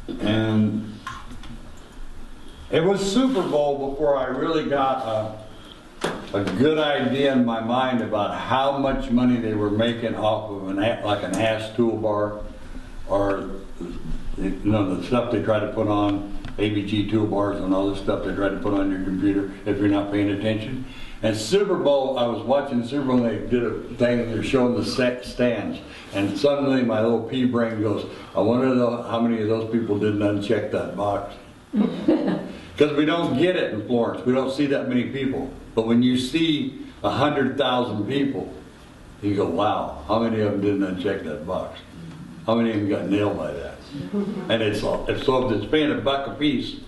and it was Super Bowl before I really got a good idea in my mind about how much money they were making off of like an ass toolbar, or the stuff they try to put on ABG toolbars and all this stuff they try to put on your computer if you're not paying attention. And Super Bowl, I was watching Super Bowl and they did a thing, they're showing the stands, and suddenly my little pea brain goes, I wonder how many of those people didn't uncheck that box. Because we don't get it in Florence, we don't see that many people. But when you see 100,000 people, you go, wow, how many of them didn't uncheck that box? How many of them got nailed by that? And it's so if it's paying $1 a piece,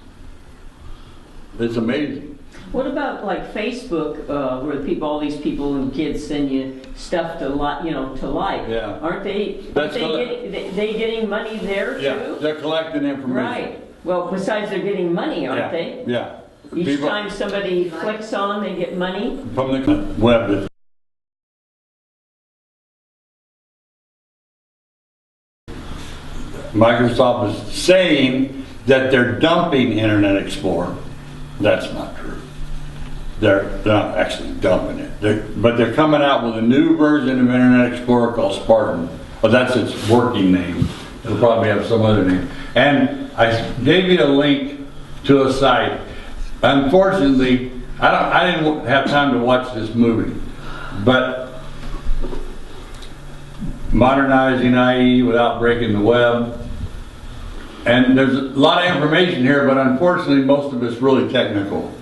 it's amazing. What about like Facebook, where all these people and kids send you stuff to like? Yeah. Aren't they getting money there too? Yeah, they're collecting information. Right. Well, besides they're getting money, aren't they? Yeah. Each time somebody clicks on, they get money? From the web. Microsoft is saying that they're dumping Internet Explorer. That's not true. They're not actually dumping it. But they're coming out with a new version of Internet Explorer called Spartan. Well, that's its working name. It'll probably have some other name. And I gave you a link to a site. Unfortunately, I didn't have time to watch this movie, but modernizing IE without breaking the web. And there's a lot of information here, but unfortunately most of it's really technical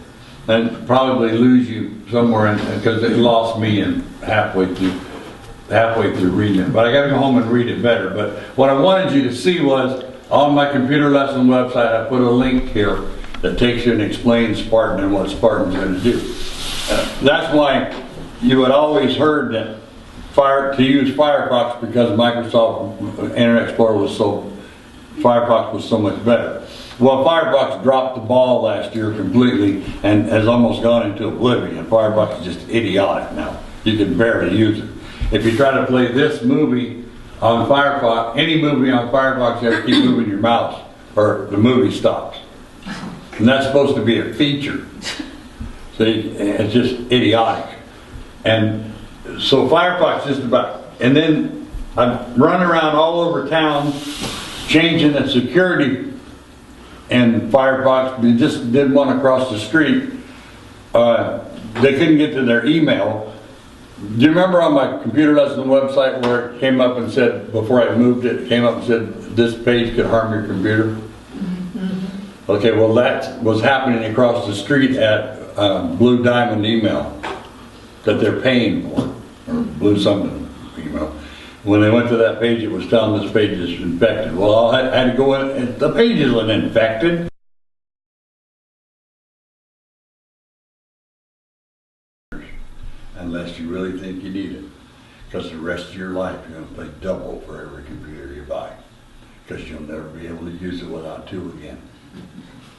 and probably lose you somewhere because it lost me in halfway through reading it. But I got to go home and read it better. But what I wanted you to see was on my computer lesson website, I put a link here that takes you and explains Spartan and what Spartan's going to do. That's why you had always heard that to use Firefox because Microsoft Internet Explorer Firefox was so much better. Well, Firefox dropped the ball last year completely and has almost gone into oblivion. Firefox is just idiotic now. You can barely use it. If you try to play this movie on Firefox, any movie on Firefox, you have to keep moving your mouse or the movie stops. And that's supposed to be a feature. See, it's just idiotic. And so Firefox just about, and then I'm running around all over town changing the security and Firefox, we just did one across the street. They couldn't get to their email. Do you remember on my computer lesson website where it came up and said, before I moved it, it came up and said, this page could harm your computer? Okay, well that was happening across the street at Blue Diamond Email that they're paying for, or Blue something email. When they went to that page, it was telling this page is infected. Well, I had to go in, and the page isn't infected. Unless you really think you need it. Because the rest of your life, you're going to pay double for every computer you buy. Because you'll never be able to use it without two again.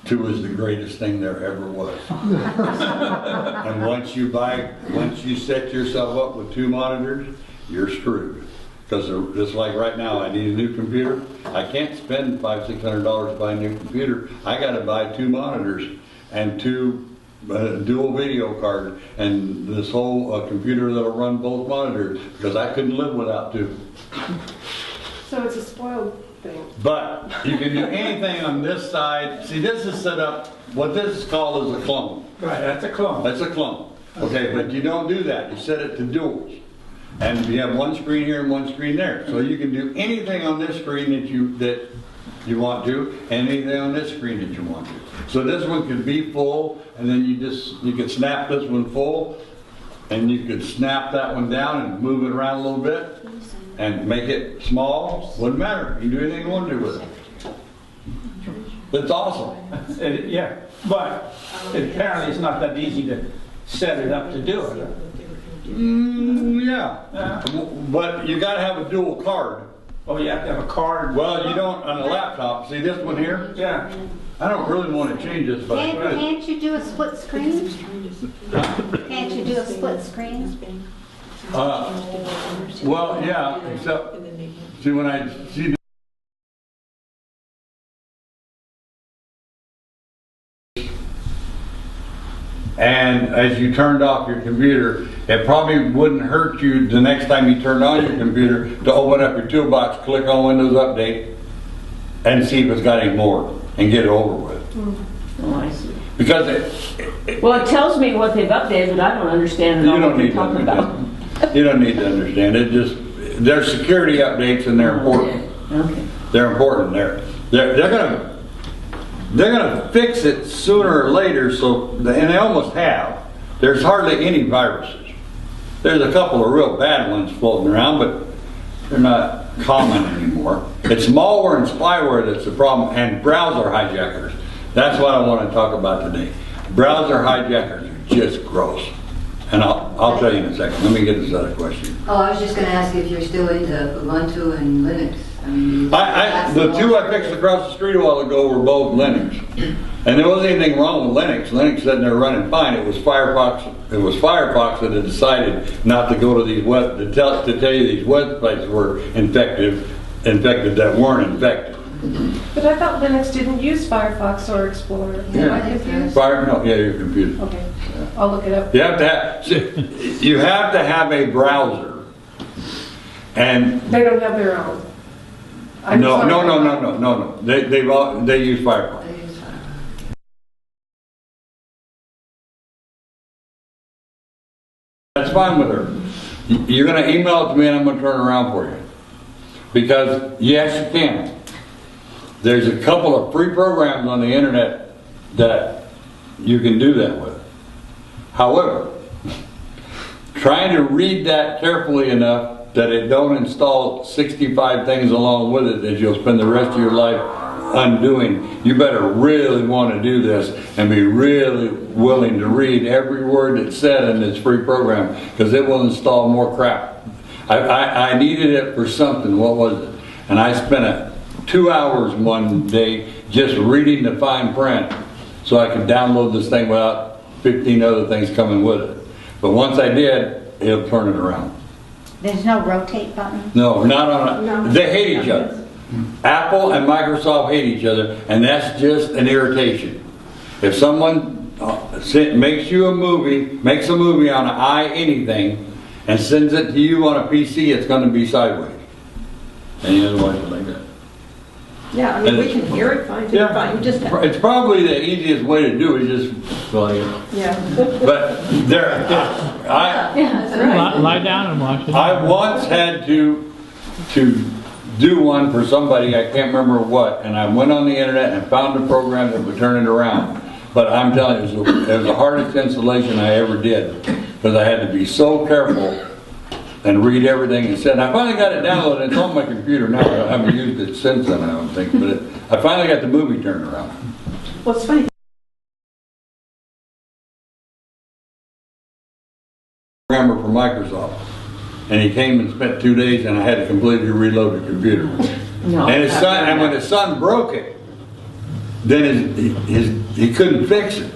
Two is the greatest thing there ever was. And once you set yourself up with two monitors, you're screwed. Because just like right now, I need a new computer. I can't spend $500–600 to buy a new computer. I got to buy two monitors and two dual video cards and this whole computer that'll run both monitors because I couldn't live without two. So it's a spoiled thing. But you can do anything on this side. See, this is set up, what this is called is a clone. Right, that's a clone. That's a clone. Okay, but you don't do that. You set it to duals. And you have one screen here and one screen there. So you can do anything on this screen that you want to, and anything on this screen that you want to. So this one could be full, and then you could snap this one full, and you could snap that one down and move it around a little bit, and make it small. Wouldn't matter. You can do anything you want to do with it. It's awesome. Yeah, but apparently it's not that easy to set it up to do it. Yeah, but you got to have a dual card. Oh, you have to have a card? Well, you don't on a laptop. See this one here? Yeah. I don't really want to change this, but Can't you do a split screen? Can't you do a split screen? Well, yeah, except see when I see and as you turned off your computer, it probably wouldn't hurt you the next time you turned on your computer to open up your toolbox, click on Windows Update, and see if it's got any more, and get it over with. Oh, I see. Because Well, it tells me what they've updated, but I don't understand you at all don't what need they're to talking about. understand. You don't need to understand it. Just they're security updates, and they're important. Okay. They're important. They're gonna fix it sooner or later. So, and they almost have. There's hardly any viruses. There's a couple of real bad ones floating around, but they're not common anymore. It's malware and spyware that's the problem, and browser hijackers. That's what I want to talk about today. Browser hijackers are just gross. And I'll tell you in a second. Let me get this other question. Oh, I was just going to ask if you're still into Ubuntu and Linux. I mean, The two I fixed across the street a while ago were both Linux. And there wasn't anything wrong with Linux. Linux said they're running fine. It was Firefox. It was Firefox that had decided not to go to these web to tell you these websites were infected that weren't infected. But I thought Linux didn't use Firefox or Explorer. Am I confused? Your computer. Okay, I'll look it up. You have to have a browser. And They don't have their own. no. They use Firefox. That's fine with her. You're going to email it to me and I'm going to turn it around for you. Because yes, you can. There's a couple of free programs on the internet that you can do that with. However, trying to read that carefully enough that it don't install 65 things along with it that you'll spend the rest of your life undoing. You better really want to do this and be really willing to read every word that's said in this free program, because it will install more crap. I needed it for something. What was it? And I spent 2 hours one day just reading the fine print so I could download this thing without 15 other things coming with it. But once I did, it'll turn it around. There's no rotate button? No, not on it. They hate each other. Apple and Microsoft hate each other, and that's just an irritation. If someone makes a movie on an anything, and sends it to you on a PC, it's going to be sideways. And you know what like that. Yeah, I mean, we can hear it fine, do it fine. Just It's probably the easiest way to do it, just yeah. But That's right. Lie down and watch it. I once had to do one for somebody, I can't remember what, and I went on the internet and found a program that would turn it around. But I'm telling you, it was the hardest installation I ever did, because I had to be so careful and read everything it said. I finally got it downloaded. It's on my computer now. I haven't used it since then, I don't think. But I finally got the movie turned around. Well, it's funny. Programmer for Microsoft, and he came and spent 2 days, and I had to completely reload the computer. No, And his son, and when his son broke it, then he couldn't fix it.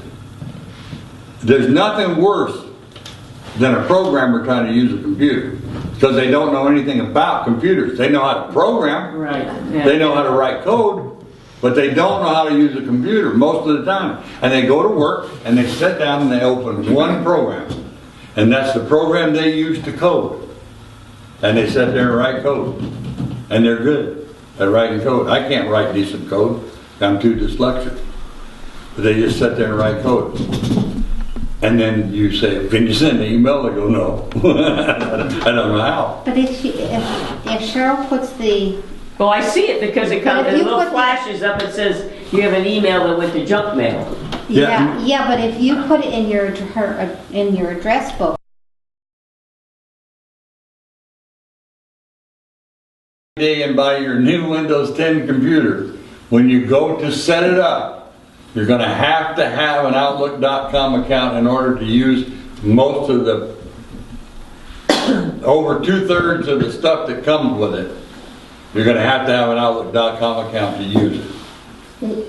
There's nothing worse than a programmer trying to use a computer, because they don't know anything about computers. They know how to program, Right. Yeah. they know how to write code, but they don't know how to use a computer most of the time. And they go to work and they sit down and they open one program, and that's the program they use to code. And they sit there and write code, and they're good at writing code. I can't write decent code. I'm too dyslexic. But they just sit there and write code. And then you say, can you send an email? They go, no. I don't know how. But if Cheryl puts the, Well, I see it because it comes, But a if you little put flashes up. It says you have an email that went to junk mail. yeah, but if you put it in your address book, And buy your new Windows 10 computer, when you go to set it up, you're going to have an Outlook.com account in order to use most of the, over 2/3 of the stuff that comes with it. You're going to have an Outlook.com account to use it.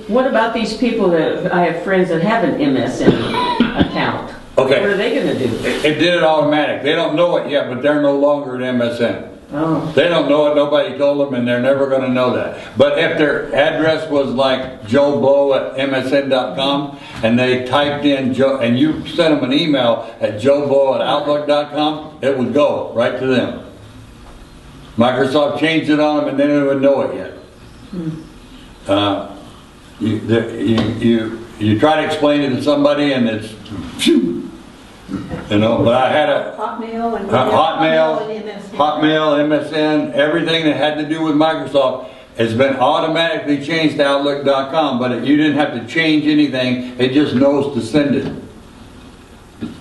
What about these people that I have friends that have an MSN account? Okay. What are they going to do? It did it automatic. They don't know it yet, but they're no longer at MSN. Oh, They don't know it, nobody told them, and they're never gonna know that. But if their address was like joeblow@msn.com, and they typed in Joe, and you sent them an email at joeblow@outlook.com, it would go right to them. Microsoft changed it on them, and they didn't even know it yet. You try to explain it to somebody, and it's, phew, you know. But I had a Hotmail and Hotmail, MSN, everything that had to do with Microsoft has been automatically changed to Outlook.com, but you didn't have to change anything, it just knows to send it.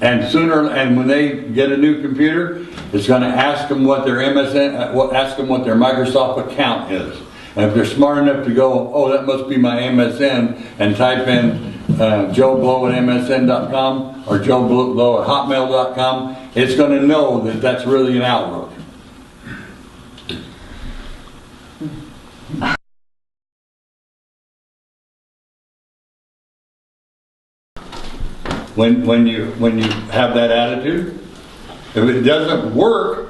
And when they get a new computer, it's going to ask them what their ask them what their Microsoft account is. And if they're smart enough to go, oh, that must be my MSN, and type in joeblow@msn.com or joeblow@hotmail.com, it's going to know that that's really an Outlook. When you have that attitude, if it doesn't work,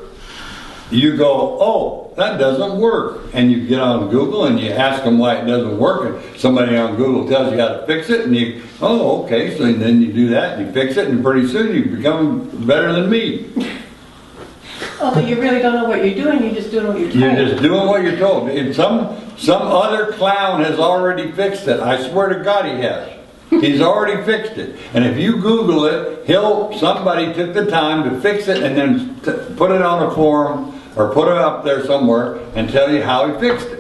you go, oh, that doesn't work, and you get on Google and you ask them why it doesn't work, and somebody on Google tells you how to fix it, and you, oh, okay, so then you do that and you fix it, and pretty soon you become better than me. Oh, but you really don't know what you're doing, you're just doing what you're told. You're just doing what you're told. And some other clown has already fixed it. I swear to God he has. He's already fixed it. And if you Google it, somebody took the time to fix it and then put it on a forum or put it up there somewhere and tell you how he fixed it.